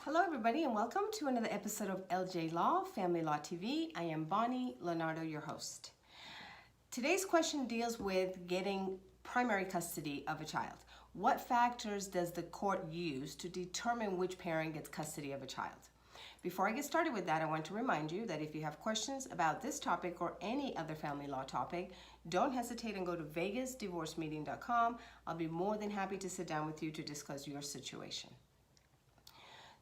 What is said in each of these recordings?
Hello everybody and welcome to another episode of LJ Law, Family Law TV. I am Bonnie Leonardo, your host. Today's question deals with getting primary custody of a child. What factors does the court use to determine which parent gets custody of a child? Before I get started with that, I want to remind you that if you have questions about this topic or any other family law topic, don't hesitate and go to vegasdivorcemeeting.com. I'll be more than happy to sit down with you to discuss your situation.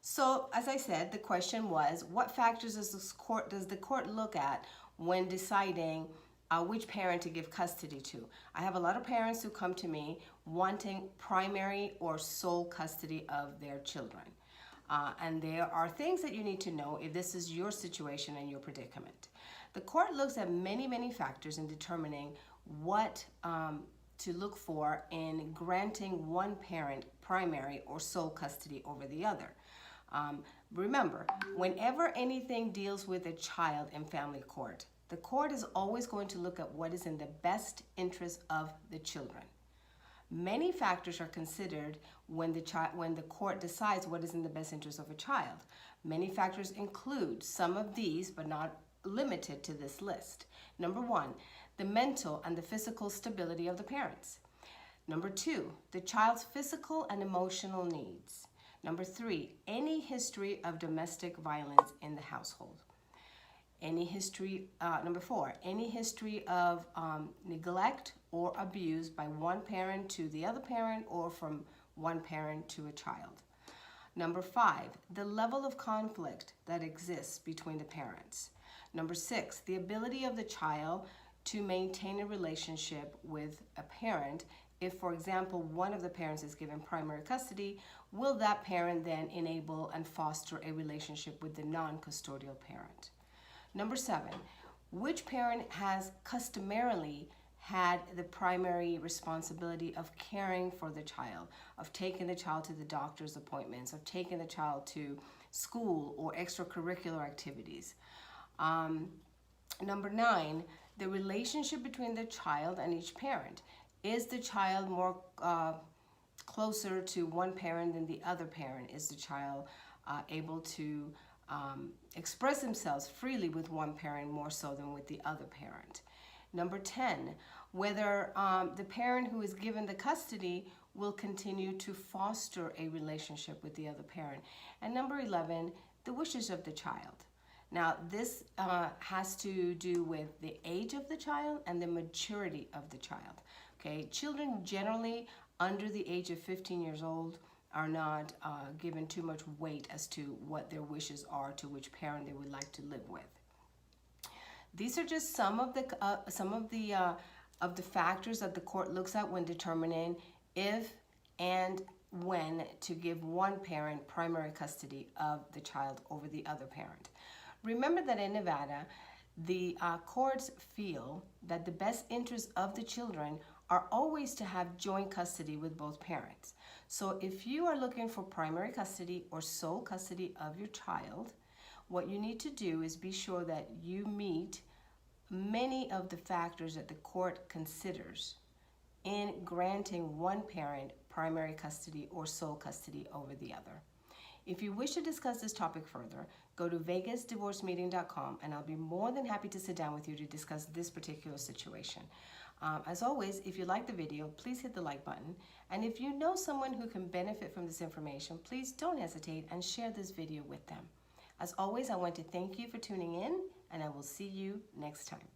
So, as I said, the question was, what factors does the court look at when deciding which parent to give custody to? I have a lot of parents who come to me wanting primary or sole custody of their children. And there are things that you need to know if this is your situation and your predicament. The court looks at many factors in determining what to look for in granting one parent primary or sole custody over the other. Remember, whenever anything deals with a child in family court, the court is always going to look at what is in the best interest of the children. Many factors are considered when the court decides what is in the best interest of a child. Many factors include some of these, but not limited to this list. Number one, the mental and the physical stability of the parents. Number two, the child's physical and emotional needs. Number three, any history of domestic violence in the household. Number four, any history of neglect or abuse by one parent to the other parent or from one parent to a child. Number five, the level of conflict that exists between the parents. Number six, the ability of the child to maintain a relationship with a parent. If, for example, one of the parents is given primary custody, will that parent then enable and foster a relationship with the non-custodial parent? Number seven, which parent has customarily had the primary responsibility of caring for the child, of taking the child to the doctor's appointments, of taking the child to school or extracurricular activities? Number nine, the relationship between the child and each parent. Is the child more closer to one parent than the other parent? Is the child able to express themselves freely with one parent more so than with the other parent? Number 10, whether the parent who is given the custody will continue to foster a relationship with the other parent. And number 11, the wishes of the child. Now, this has to do with the age of the child and the maturity of the child. Okay, children generally under the age of 15 years old are not given too much weight as to what their wishes are, to which parent they would like to live with. These are just some of the factors that the court looks at when determining if and when to give one parent primary custody of the child over the other parent. Remember that in Nevada, the courts feel that the best interests of the children are always to have joint custody with both parents. So if you are looking for primary custody or sole custody of your child, what you need to do is be sure that you meet many of the factors that the court considers in granting one parent primary custody or sole custody over the other. If you wish to discuss this topic further, go to vegasdivorcemeeting.com and I'll be more than happy to sit down with you to discuss this particular situation. As always, if you like the video, please hit the like button. And if you know someone who can benefit from this information, please don't hesitate and share this video with them. As always, I want to thank you for tuning in, and I will see you next time.